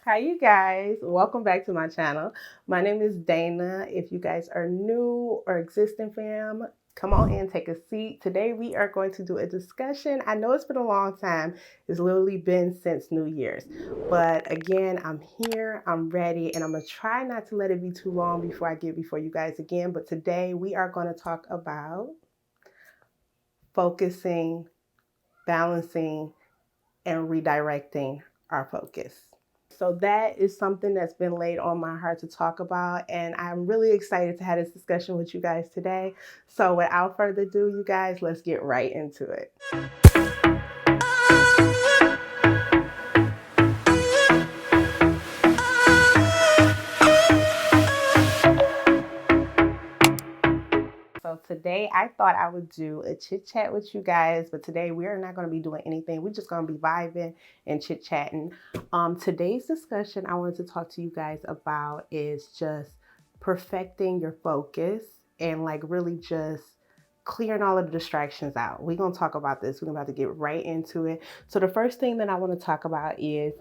Hi, you guys. Welcome back to my channel. My name is Dana. If you guys are new or existing fam, come on in, take a seat. Today we are going to do a discussion. I know it's been a long time. It's literally been since New Year's. But again, I'm here, I'm ready, and I'm going to try not to let it be too long before I get before you guys again. But today we are going to talk about focusing, balancing, and redirecting our focus. So that is something that's been laid on my heart to talk about, and I'm really excited to have this discussion with you guys today. So without further ado, you guys, let's get right into it. So today I thought I would do a chit chat with you guys, but today we are not going to be doing anything. We're just going to be vibing and chit chatting. Today's discussion I wanted to talk to you guys about is just perfecting your focus and like really just clearing all of the distractions out. We're going to talk about this. We're about to get right into it. So the first thing that I want to talk about is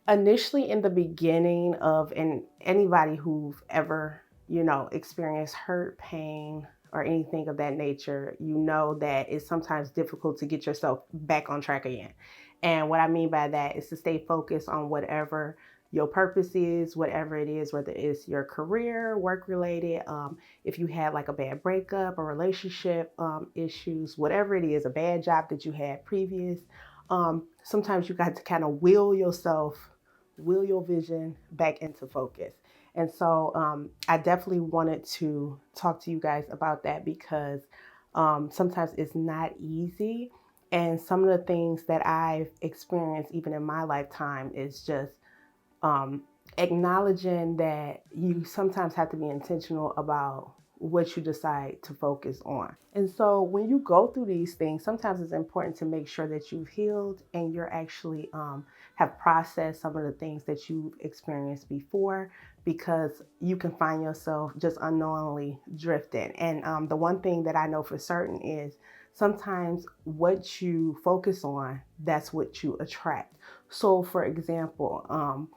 initially in the beginning of, and anybody who've ever experience hurt, pain, or anything of that nature, you know that it's sometimes difficult to get yourself back on track again. And what I mean by that is to stay focused on whatever your purpose is, whatever it is, whether it's your career, work related, if you had like a bad breakup or relationship issues, whatever it is, a bad job that you had previous. Sometimes you got to kind of will your vision back into focus. And so I definitely wanted to talk to you guys about that because sometimes it's not easy. And some of the things that I've experienced even in my lifetime is just acknowledging that you sometimes have to be intentional about what you decide to focus on. And so when you go through these things, sometimes it's important to make sure that you've healed and you're actually have processed some of the things that you've experienced before, because you can find yourself just unknowingly drifting. And the one thing that I know for certain is sometimes what you focus on, that's what you attract. So for example,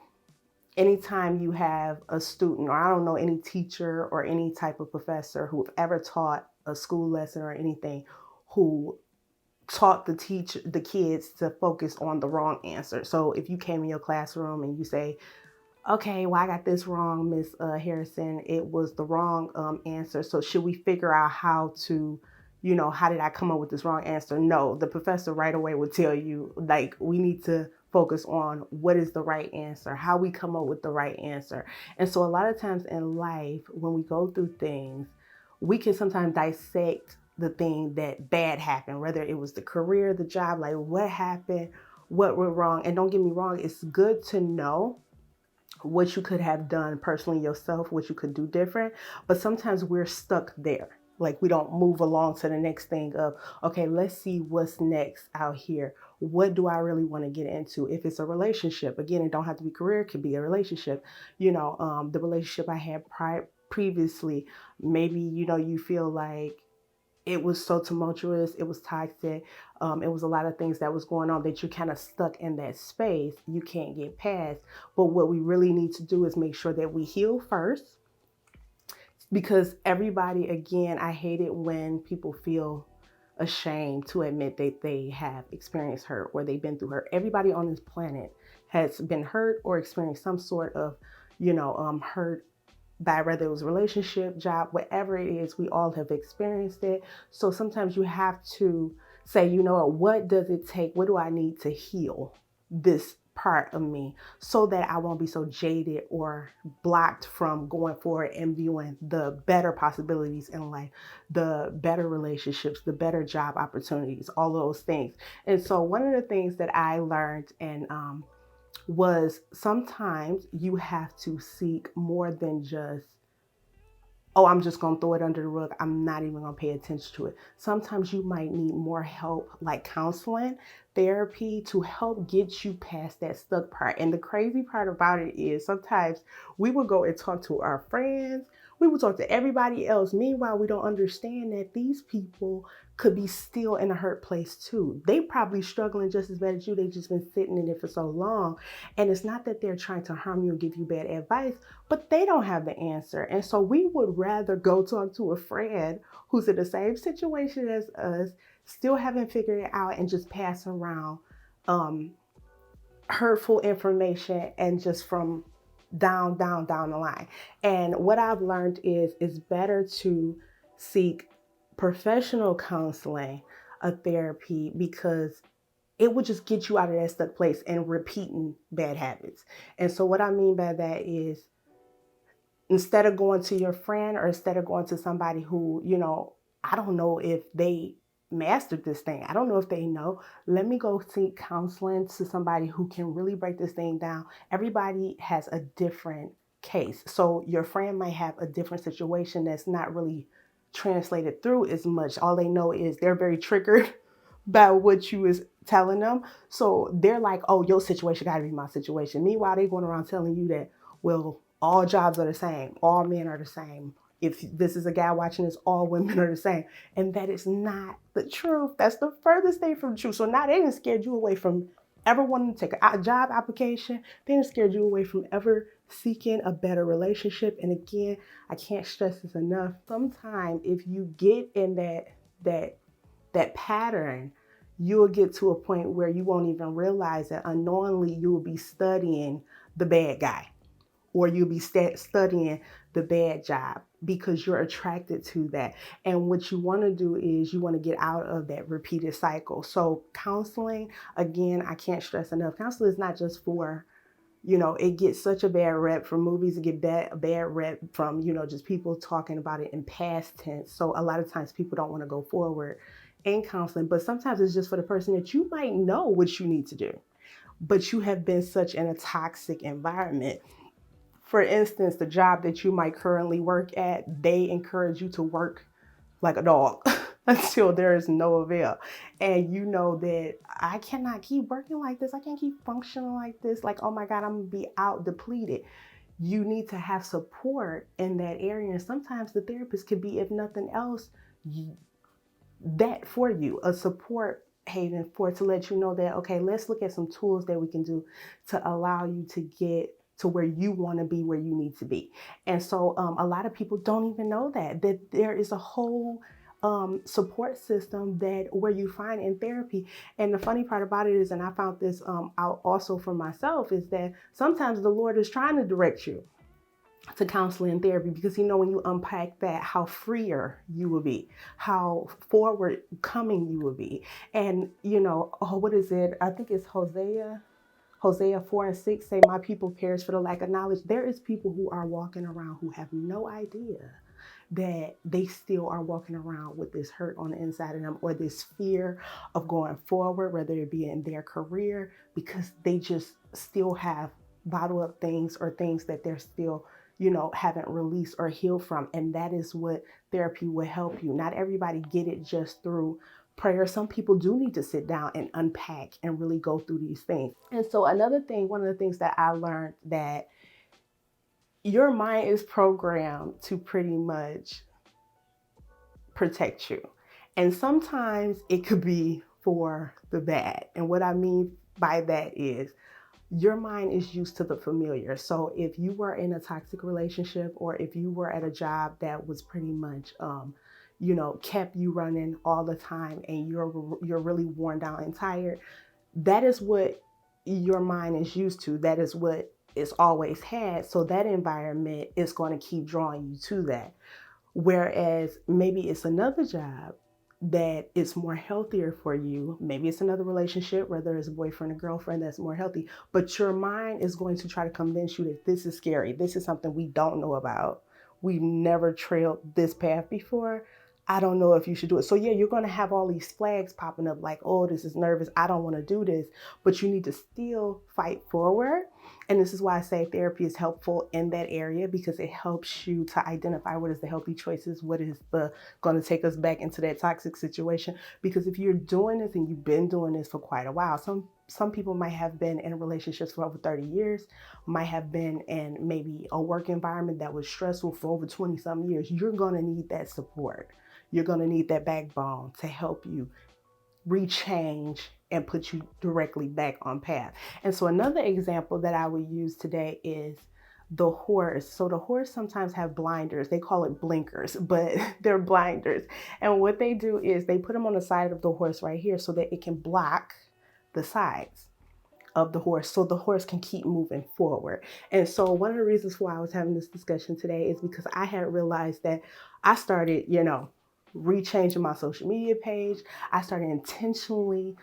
anytime you have a student, or I don't know, any teacher or any type of professor who've ever taught a school lesson or anything, who taught the kids to focus on the wrong answer. So if you came in your classroom and you say, okay, well, I got this wrong, Miss Harrison, it was the wrong answer. So should we figure out how to, how did I come up with this wrong answer? No, the professor right away would tell you, like, we need to focus on what is the right answer, how we come up with the right answer. And so a lot of times in life, when we go through things, we can sometimes dissect the thing that bad happened, whether it was the career, the job, like what happened, what went wrong. And don't get me wrong, it's good to know what you could have done personally yourself, what you could do different. But sometimes we're stuck there. Like we don't move along to the next thing of, okay, let's see what's next out here. What do I really want to get into? If it's a relationship, again, it don't have to be career, it could be a relationship. The relationship I had previously, maybe, you feel like it was so tumultuous, it was toxic, it was a lot of things that was going on that you're kind of stuck in that space, you can't get past. But what we really need to do is make sure that we heal first, because everybody, again, I hate it when people feel ashamed to admit that they have experienced hurt or they've been through hurt. Everybody on this planet has been hurt or experienced some sort of hurt, by whether it was a relationship, job, whatever it is, we all have experienced it. So sometimes you have to say, what does it take? What do I need to heal this part of me so that I won't be so jaded or blocked from going forward and viewing the better possibilities in life, the better relationships, the better job opportunities, all those things. And so one of the things that I learned and was sometimes you have to seek more than just, oh, I'm just going to throw it under the rug, I'm not even going to pay attention to it. Sometimes you might need more help, like counseling, therapy, to help get you past that stuck part. And the crazy part about it is sometimes we will go and talk to our friends, we will talk to everybody else. Meanwhile, we don't understand that these people could be still in a hurt place too. They probably struggling just as bad as you. They just been sitting in it for so long. And it's not that they're trying to harm you or give you bad advice, but they don't have the answer. And so we would rather go talk to a friend who's in the same situation as us, still haven't figured it out, and just pass around hurtful information and just from down the line. And what I've learned is it's better to seek professional counseling, a therapy, because it will just get you out of that stuck place and repeating bad habits. And so what I mean by that is, instead of going to your friend or instead of going to somebody who, I don't know if they mastered this thing. I don't know if they know. Let me go seek counseling to somebody who can really break this thing down. Everybody has a different case. So your friend might have a different situation that's not really translated through as much. All they know is they're very triggered by what you is telling them. So they're like, oh, your situation got to be my situation. Meanwhile, they're going around telling you that, well, all jobs are the same. All men are the same. If this is a guy watching this, all women are the same. And that is not the truth. That's the furthest thing from the truth. So now they done scared you away from ever wanting to take a job application. They done scared you away from ever seeking a better relationship. And again, I can't stress this enough. Sometimes if you get in that pattern, you'll get to a point where you won't even realize that unknowingly you will be studying the bad guy, or you'll be studying the bad job because you're attracted to that. And what you want to do is you want to get out of that repeated cycle. So counseling, again, I can't stress enough, counseling is not just for, it gets such a bad rep from movies, it get a bad rep from, just people talking about it in past tense. So a lot of times people don't want to go forward in counseling, but sometimes it's just for the person that you might know what you need to do, but you have been such in a toxic environment. For instance, the job that you might currently work at, they encourage you to work like a dog until there is no avail. And you know that I cannot keep working like this. I can't keep functioning like this. Like, oh my God, I'm gonna be out depleted. You need to have support in that area. And sometimes the therapist could be, if nothing else, that for you, a support haven to let you know that, okay, let's look at some tools that we can do to allow you to get to where you want to be, where you need to be. And so a lot of people don't even know that there is a whole support system that where you find in therapy. And the funny part about it is, and I found this out also for myself, is that sometimes the Lord is trying to direct you to counseling and therapy, because when you unpack that, how freer you will be, how forward coming you will be. And what is it? I think it's Hosea 4:6 say, my people perish for the lack of knowledge. There is people who are walking around who have no idea that they still are walking around with this hurt on the inside of them, or this fear of going forward, whether it be in their career, because they just still have bottled up things, or things that they're still haven't released or healed from. And that is what therapy will help you. Not everybody get it just through prayer. Some people do need to sit down and unpack and really go through these things. And so another thing, one of the things that I learned, that your mind is programmed to pretty much protect you. And sometimes it could be for the bad. And what I mean by that is, your mind is used to the familiar. So if you were in a toxic relationship, or if you were at a job that was pretty much, kept you running all the time, and you're really worn down and tired, that is what your mind is used to. That is what it's always had. So that environment is going to keep drawing you to that. Whereas maybe it's another job that is more healthier for you. Maybe it's another relationship, whether it's a boyfriend or girlfriend, that's more healthy. But your mind is going to try to convince you that this is scary. This is something we don't know about. We've never trailed this path before. I don't know if you should do it. So yeah, you're going to have all these flags popping up like, oh, this is nervous. I don't want to do this. But you need to still fight forward. And this is why I say therapy is helpful in that area, because it helps you to identify what is the healthy choices, what is the going to take us back into that toxic situation. Because if you're doing this and you've been doing this for quite a while, some people might have been in relationships for over 30 years, might have been in maybe a work environment that was stressful for over 20 some years. You're going to need that support. you're going to need that backbone to help you rechange and put you directly back on path. And so another example that I would use today is the horse. So the horse sometimes have blinders. They call it blinkers, but they're blinders. And what they do is they put them on the side of the horse right here so that it can block the sides of the horse so the horse can keep moving forward. And so one of the reasons why I was having this discussion today is because I had realized that I started, rechanging my social media page. I started intentionally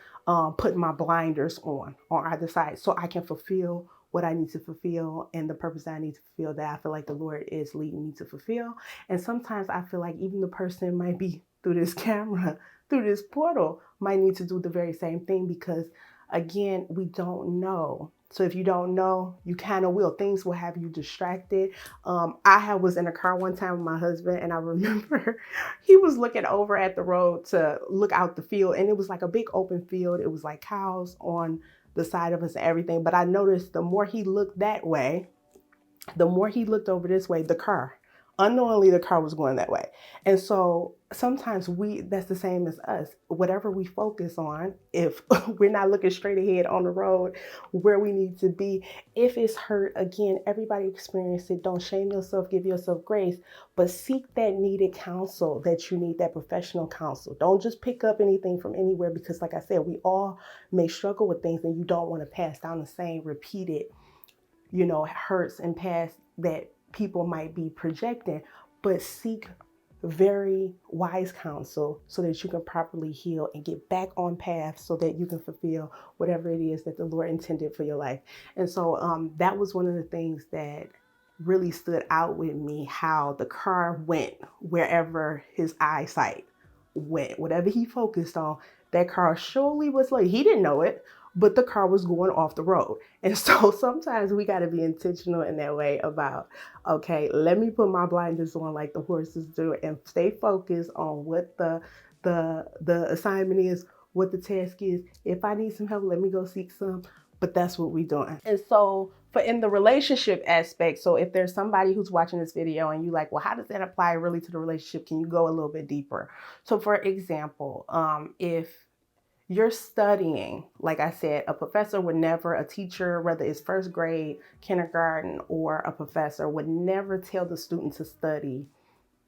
putting my blinders on either side so I can fulfill what I need to fulfill and the purpose that I need to fulfill that I feel like the Lord is leading me to fulfill. And sometimes I feel like even the person might be through this camera, through this portal, might need to do the very same thing because, again, we don't know. So if you don't know, you kind of will. Things will have you distracted. I was in a car one time with my husband, and I remember he was looking over at the road to look out the field, and it was like a big open field. It was like cows on the side of us and everything. But I noticed the more he looked that way, the more he looked over this way, unknowingly the car was going that way. And so sometimes that's the same as us. Whatever we focus on, if we're not looking straight ahead on the road where we need to be, if it's hurt, again, everybody experience it. Don't shame yourself, give yourself grace, but seek that needed counsel that you need, that professional counsel. Don't just pick up anything from anywhere because, like I said, we all may struggle with things and you don't want to pass down the same repeated hurts and past that people might be projecting, but seek very wise counsel so that you can properly heal and get back on path so that you can fulfill whatever it is that the Lord intended for your life. And so that was one of the things that really stood out with me, how the car went wherever his eyesight went. Whatever he focused on, that car surely was like, he didn't know it, but the car was going off the road. And so sometimes we got to be intentional in that way about, okay, let me put my blinders on like the horses do and stay focused on what the assignment is, what the task is. If I need some help, let me go seek some. But that's what we're doing. And so for in the relationship aspect, so if there's somebody who's watching this video and you like, well, how does that apply really to the relationship? Can you go a little bit deeper? So for example, if you're studying, like I said, a professor would never, a teacher, whether it's first grade, kindergarten, or a professor, would never tell the student to study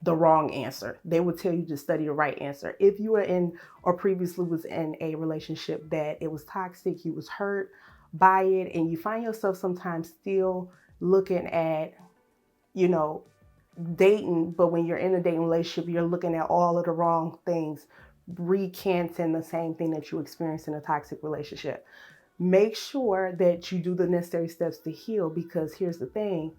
the wrong answer. They would tell you to study the right answer. If you were in or previously was in a relationship that it was toxic, you was hurt by it, and you find yourself sometimes still looking at, dating, but when you're in a dating relationship, you're looking at all of the wrong things, recanting the same thing that you experienced in a toxic relationship. Make sure that you do the necessary steps to heal, because here's the thing.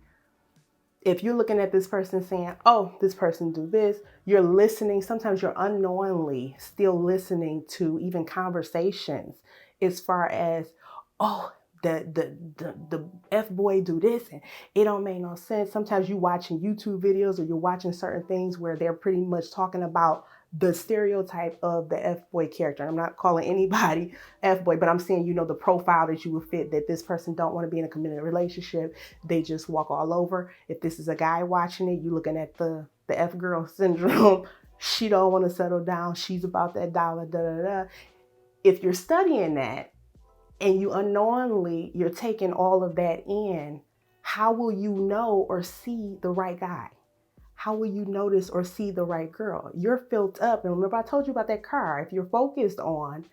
If you're looking at this person saying, oh, this person do this, you're listening. Sometimes you're unknowingly still listening to even conversations as far as, oh, the F boy do this and it don't make no sense. Sometimes you watching YouTube videos or you're watching certain things where they're pretty much talking about the stereotype of the F-boy character. I'm not calling anybody F-boy, but I'm saying, the profile that you would fit, that this person don't want to be in a committed relationship. They just walk all over. If this is a guy watching it, you looking at the F-girl syndrome. She don't want to settle down. She's about that dollar, da, da, da. If you're studying that and you unknowingly, you're taking all of that in, how will you know or see the right guy? How will you notice or see the right girl? You're filled up. And remember, I told you about that car. If you're focused on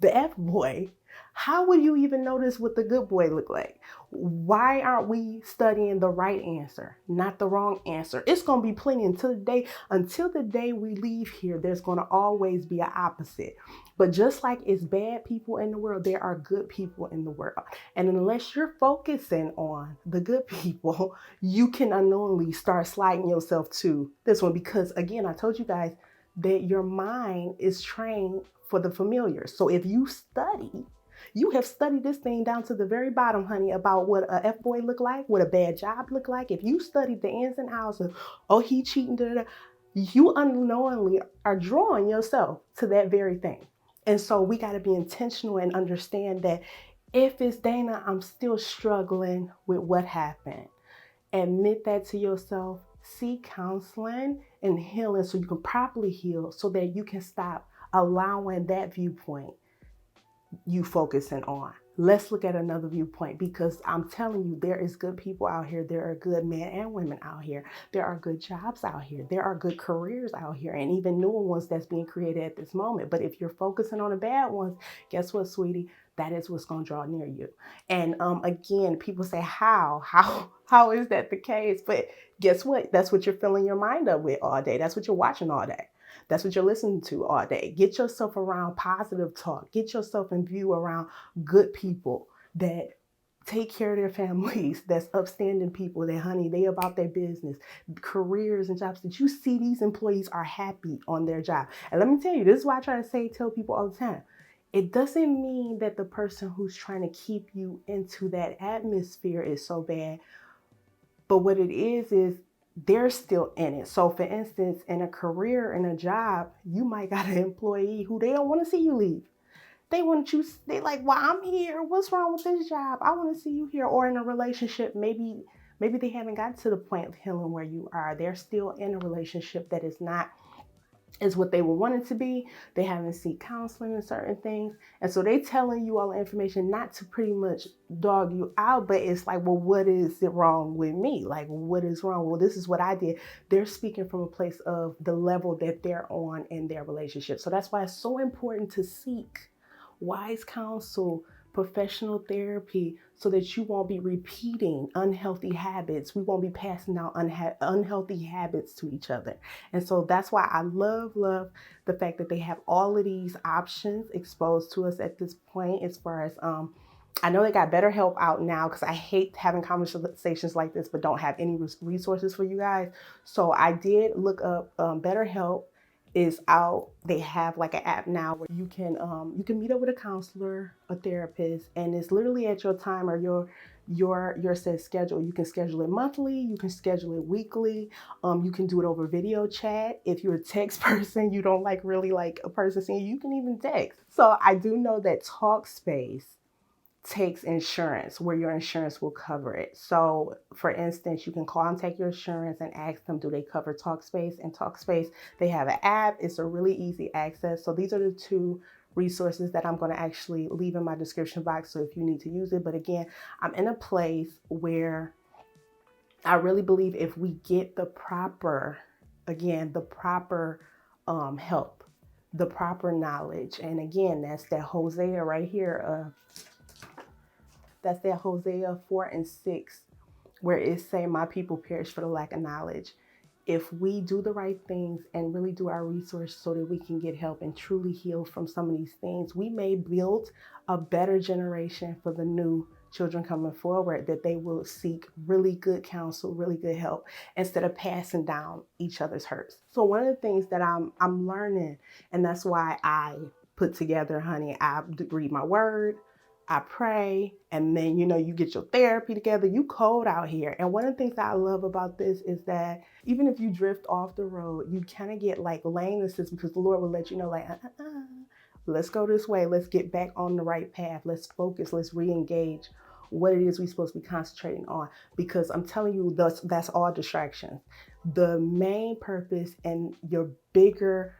the F-boy, how will you even notice what the good boy look like? Why aren't we studying the right answer, not the wrong answer? It's going to be plenty until the day we leave here. There's going to always be an opposite. But just like it's bad people in the world, there are good people in the world. And unless you're focusing on the good people, you can unknowingly start sliding yourself to this one. Because again, I told you guys that your mind is trained for the familiar. So if you have studied this thing down to the very bottom, honey, about what a F-boy look like, what a bad job look like. If you studied the ins and outs of, oh, he cheating, da, da, da, you unknowingly are drawing yourself to that very thing. And so we got to be intentional and understand that if it's Dana, I'm still struggling with what happened. Admit that to yourself. seek counseling and healing so you can properly heal, so that you can stop allowing that viewpoint you focusing on. Let's look at another viewpoint, because I'm telling you, there is good people out here. There are good men and women out here. There are good jobs out here. There are good careers out here, and even newer ones that's being created at this moment. But if you're focusing on the bad ones, guess what, sweetie? That is what's going to draw near you. And again, people say, how is that the case? But guess what? That's what you're filling your mind up with all day. That's what you're watching all day. That's what you're listening to all day. Get yourself around positive talk. Get yourself in view around good people that take care of their families, that's upstanding people, that, honey, they about their business, careers and jobs, that you see these employees are happy on their job. And let me tell you, this is why I try to tell people all the time. It doesn't mean that the person who's trying to keep you into that atmosphere is so bad. But what it is they're still in it. So for instance, in a career, in a job, you might got an employee who they don't want to see you leave. They want you, they like, well, I'm here. What's wrong with this job? I want to see you here. Or in a relationship, maybe they haven't got to the point of healing where you are. They're still in a relationship that is not is what they were wanting to be. They haven't seen counseling and certain things. And so they telling you all the information not to pretty much dog you out, but it's like, well, what is it wrong with me? Like, what is wrong? Well, this is what I did. They're speaking from a place of the level that they're on in their relationship. So that's why it's so important to seek wise counsel, professional therapy, so that you won't be repeating unhealthy habits. We won't be passing out unhealthy habits to each other. And so that's why I love the fact that they have all of these options exposed to us at this point. As far as I know they got BetterHelp out now, because I hate having conversations like this but don't have any resources for you guys. So I did look up BetterHelp is out. They have like an app now where you can meet up with a counselor, a therapist, and it's literally at your time or your set schedule. You can schedule it monthly, you can schedule it weekly, you can do it over video chat. If you're a text person, you don't really like a person seeing you can even text. So I do know that Talkspace takes insurance, where your insurance will cover it. So for instance, you can contact your insurance and ask them, do they cover Talkspace? And Talkspace, they have an app. It's a really easy access. So these are the two resources that I'm going to actually leave in my description box, so if you need to use it. But again, I'm in a place where I really believe if we get the proper help, the proper knowledge, and again, that's that Hosea right here, that's that Hosea 4:6, where it say, my people perish for the lack of knowledge. If we do the right things and really do our research so that we can get help and truly heal from some of these things, we may build a better generation for the new children coming forward, that they will seek really good counsel, really good help, instead of passing down each other's hurts. So one of the things that I'm learning, and that's why I put together, honey, I read my word, I pray, and then, you get your therapy together. You cold out here. And one of the things that I love about this is that even if you drift off the road, you kind of get like lane assist, because the Lord will let you know, like, let's go this way. Let's get back on the right path. Let's focus. Let's re-engage what it is we're supposed to be concentrating on. Because I'm telling you, that's all distractions. The main purpose and your bigger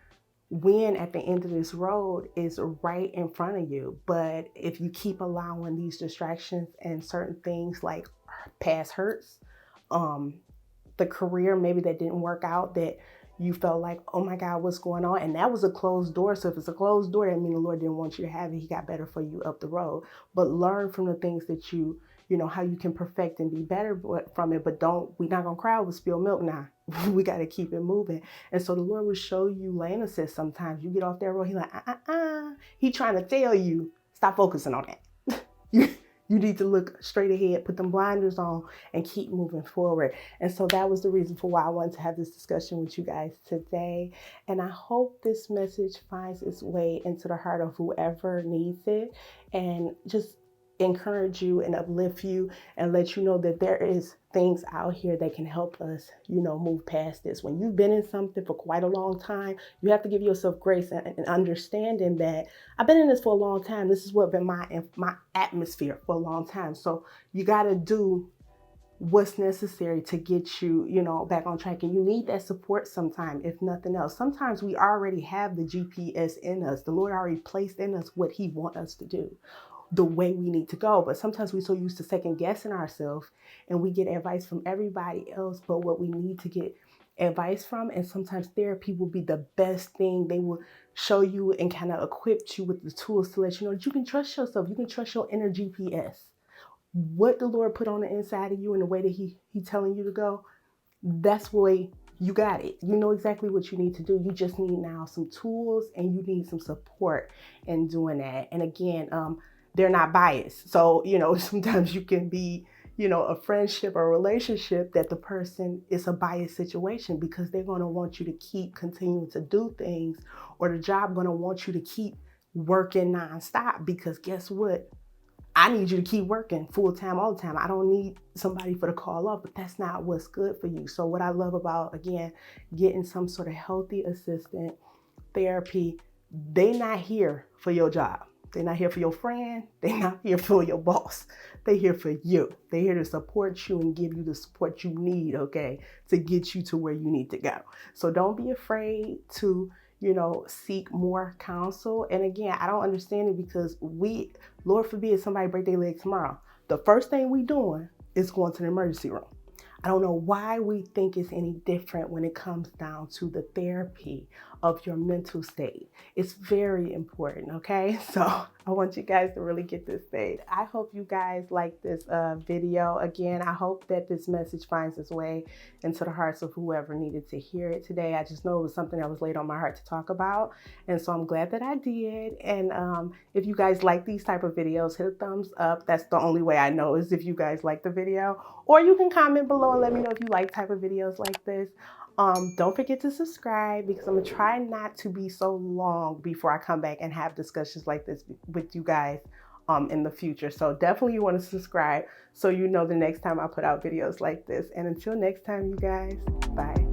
win at the end of this road is right in front of you. But if you keep allowing these distractions and certain things like past hurts, the career maybe that didn't work out, that you felt like, oh my God, what's going on? And that was a closed door. So if it's a closed door, that means the Lord didn't want you to have it. He got better for you up the road. But learn from the things that how you can perfect and be better from it. But we're not going to cry over spilled milk now. We got to keep it moving. And so the Lord will show you lane assist sometimes. You get off that road, He like, He trying to tell you, stop focusing on that. You need to look straight ahead, put them blinders on, and keep moving forward. And so that was the reason for why I wanted to have this discussion with you guys today. And I hope this message finds its way into the heart of whoever needs it, and just encourage you and uplift you and let you know that there is things out here that can help us, move past this. When you've been in something for quite a long time, you have to give yourself grace and understanding that I've been in this for a long time. This is what been my atmosphere for a long time. So you got to do what's necessary to get you, back on track. And you need that support sometime, if nothing else. Sometimes we already have the GPS in us. The Lord already placed in us what he wants us to do, the way we need to go. But sometimes we're so used to second guessing ourselves, and we get advice from everybody else but what we need to get advice from. And sometimes therapy will be the best thing. They will show you and kind of equip you with the tools to let you know that you can trust yourself. You can trust your inner GPS. What the Lord put on the inside of you and the way that he telling you to go, that's why you got it. You know exactly what you need to do. You just need now some tools, and you need some support in doing that. And again, they're not biased. So, sometimes you can be, a friendship or a relationship that the person is a biased situation, because they're going to want you to keep continuing to do things, or the job going to want you to keep working nonstop, because guess what? I need you to keep working full time all the time. I don't need somebody for the call off, but that's not what's good for you. So what I love about, again, getting some sort of healthy assistant therapy, they not here for your job. They're not here for your friend. They're not here for your boss. They're here for you. They're here to support you and give you the support you need, okay, to get you to where you need to go. So don't be afraid to, seek more counsel. And again, I don't understand it, because Lord forbid somebody break their leg tomorrow. The first thing we doing is going to the emergency room. I don't know why we think it's any different when it comes down to the therapy of your mental state. It's very important, okay? So I want you guys to really get this thing. I hope you guys like this video. Again, I hope that this message finds its way into the hearts of whoever needed to hear it today. I just know it was something that was laid on my heart to talk about. And so I'm glad that I did. And if you guys like these type of videos, hit a thumbs up. That's the only way I know, is if you guys like the video. Or you can comment below and let me know if you like type of videos like this. Don't forget to subscribe, because I'm gonna try not to be so long before I come back and have discussions like this with you guys in the future. So definitely you want to subscribe so you know the next time I put out videos like this. And until next time, you guys, bye.